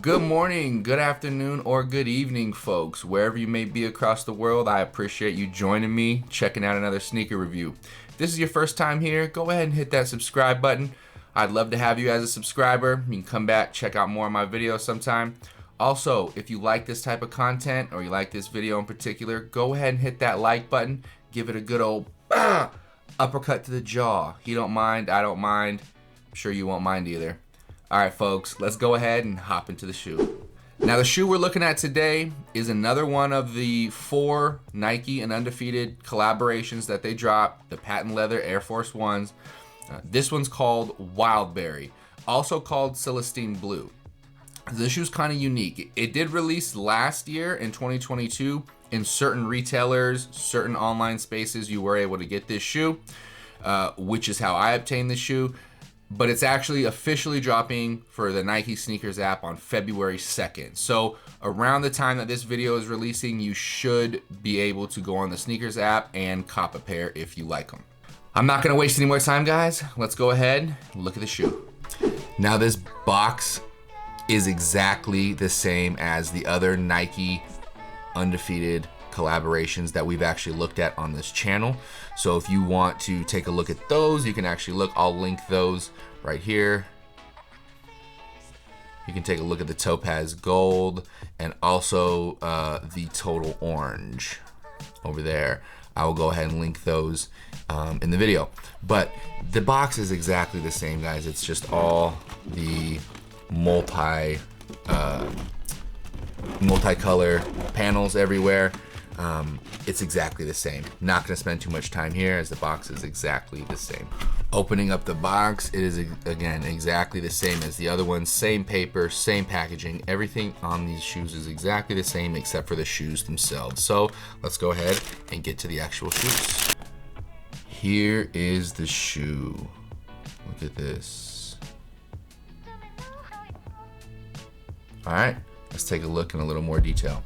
Good morning, good afternoon, or good evening, folks. Wherever you may be across the world, I appreciate you joining me, checking out another sneaker review. If this is your first time here, go ahead and hit that subscribe button. I'd love to have you as a subscriber. You can come back, check out more of my videos sometime. Also, if you like this type of content, or you like this video in particular, go ahead and hit that like button. Give it a good old uppercut to the jaw. You don't mind, I don't mind. I'm sure you won't mind either. Alright folks, let's go ahead and hop into the shoe. Now the shoe we're looking at today is another one of the 4 Nike and Undefeated collaborations that they dropped, the patent leather Air Force Ones. This one's called Wildberry, also called Celestine Blue. This shoe's kind of unique. It did release last year in 2022 in certain retailers, certain online spaces you were able to get this shoe, which is how I obtained this shoe. But it's actually officially dropping for the Nike Sneakers app on February 2nd. So around the time that this video is releasing, you should be able to go on the Sneakers app and cop a pair if you like them. I'm not gonna waste any more time, guys. Let's go ahead and look at the shoe. Now this box is exactly the same as the other Nike Undefeated collaborations that we've actually looked at on this channel. So if you want to take a look at those, you can actually look. I'll link those right here. You can take a look at the topaz gold and also the total orange over there. I will go ahead and link those in the video. But the box is exactly the same, guys. It's just all the multicolor panels everywhere. It's exactly the same. Not gonna spend too much time here as the box is exactly the same. Opening up the box, it is again exactly the same as the other ones. Same paper, same packaging. Everything on these shoes is exactly the same except for the shoes themselves. So let's go ahead and get to the actual shoes. Here is the shoe. Look at this. All right, let's take a look in a little more detail.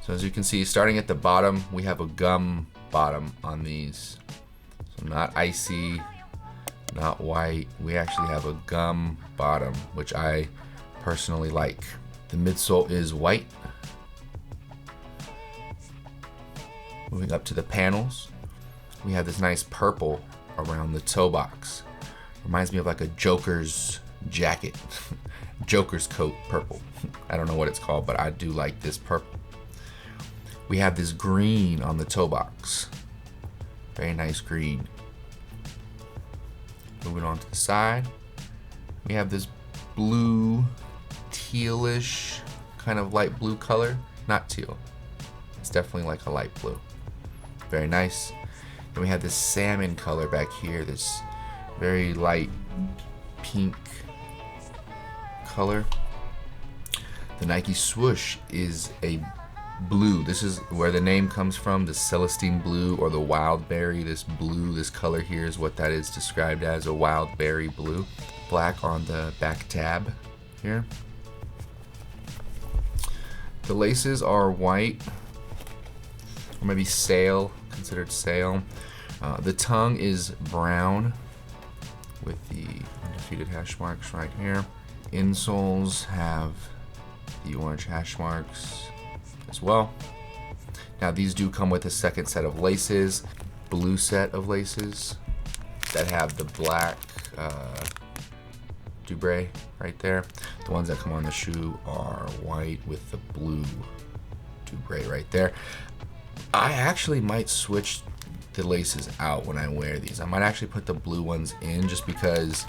So as you can see, starting at the bottom, we have a gum bottom on these. So not icy, not white. We actually have a gum bottom, which I personally like. The midsole is white. Moving up to the panels, we have this nice purple around the toe box. Reminds me of like a Joker's jacket. Joker's coat purple. I don't know what it's called, but I do like this purple. We have this green on the toe box. Very nice green. Moving on to the side, we have this blue, tealish, kind of light blue color. Not teal. It's definitely like a light blue. Very nice. Then we have this salmon color back here, this very light pink color. The Nike swoosh is a blue. This is where the name comes from, the Celestine Blue or the Wildberry. This blue, this color here is what that is described as, a Wildberry blue. Black on the back tab here. The laces are white, or maybe sail, considered sail. The tongue is brown with the Undefeated hash marks right here. Insoles have the orange hash marks as well. Now these do come with a second set of laces, blue set of laces that have the black Dubre right there. The ones that come on the shoe are white with the blue Dubre right there. I actually might switch the laces out when I wear these. I might actually put the blue ones in just because,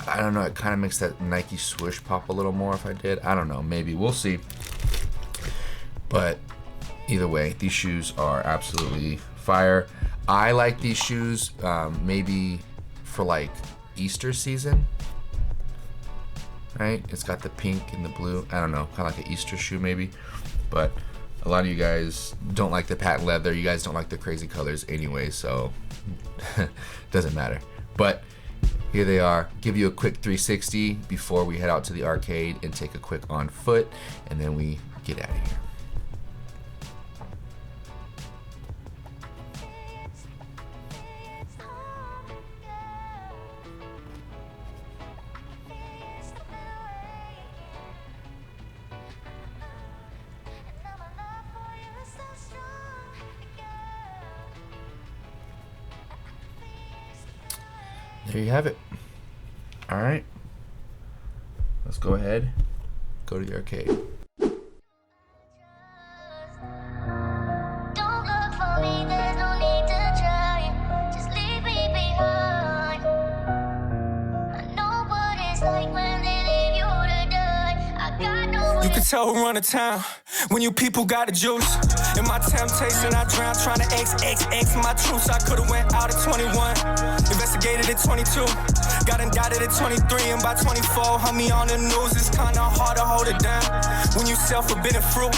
I don't know, it kind of makes that Nike swoosh pop a little more if I did. I don't know, maybe, we'll see. But either way, these shoes are absolutely fire. I like these shoes maybe for like Easter season, right? It's got the pink and the blue. I don't know, kind of like an Easter shoe maybe. But a lot of you guys don't like the patent leather. You guys don't like the crazy colors anyway, so doesn't matter. But here they are. Give you a quick 360 before we head out to the arcade and take a quick on foot, and then we get out of here. there you have it. All right, let's go ahead, go to the arcade. You can tell who run the town when you people got the juice. In my temptation, I drown trying to XXX my truths. I could've went out at 21, investigated at 22, got indicted at 23, and by 24, homie on the news. It's kinda hard to hold it down when you sell forbidden fruit.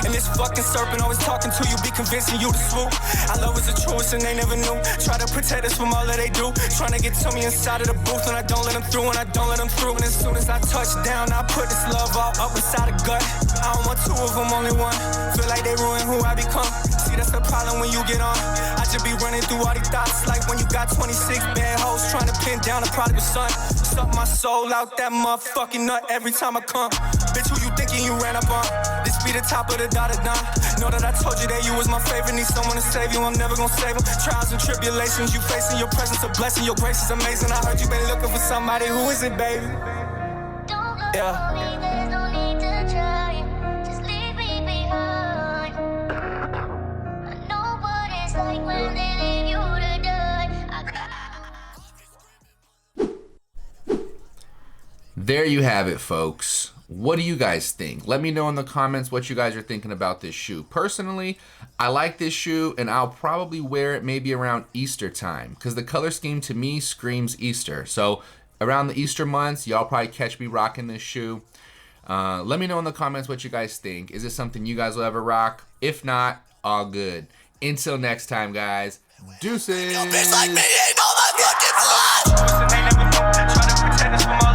And this fucking serpent always talking to you, be convincing you to swoop. Our love is the truest and they never knew. Try to protect us from all that they do, trying to get to me inside of the booth, and I don't let them through, and I don't let them through. And as soon as I touch down, I put this love all up inside the gut. I don't want two of them, only one. Feel like they ruin who I become. See, that's the problem when you get on. I just be running through all these thoughts like when you got 26 bad hoes trying to pin down a prodigal son. Suck my soul out that motherfucking nut every time I come. Bitch, who you thinking you ran up on? This be the top of the dotted line. Know that I told you that you was my favorite. Need someone to save you, I'm never gonna save them. Trials and tribulations you facing, your presence a blessing, your grace is amazing. I heard you been looking for somebody, who is it, baby? Yeah. There you have it, folks. What do you guys think? Let me know in the comments what you guys are thinking about this shoe. Personally, I like this shoe, and I'll probably wear it maybe around Easter time, because the color scheme to me screams Easter. So around the Easter months, y'all probably catch me rocking this shoe. Let me know in the comments what you guys think. Is this something you guys will ever rock? If not, all good. Until next time, guys. Deuces. Bitch like me ain't no motherfucking blood.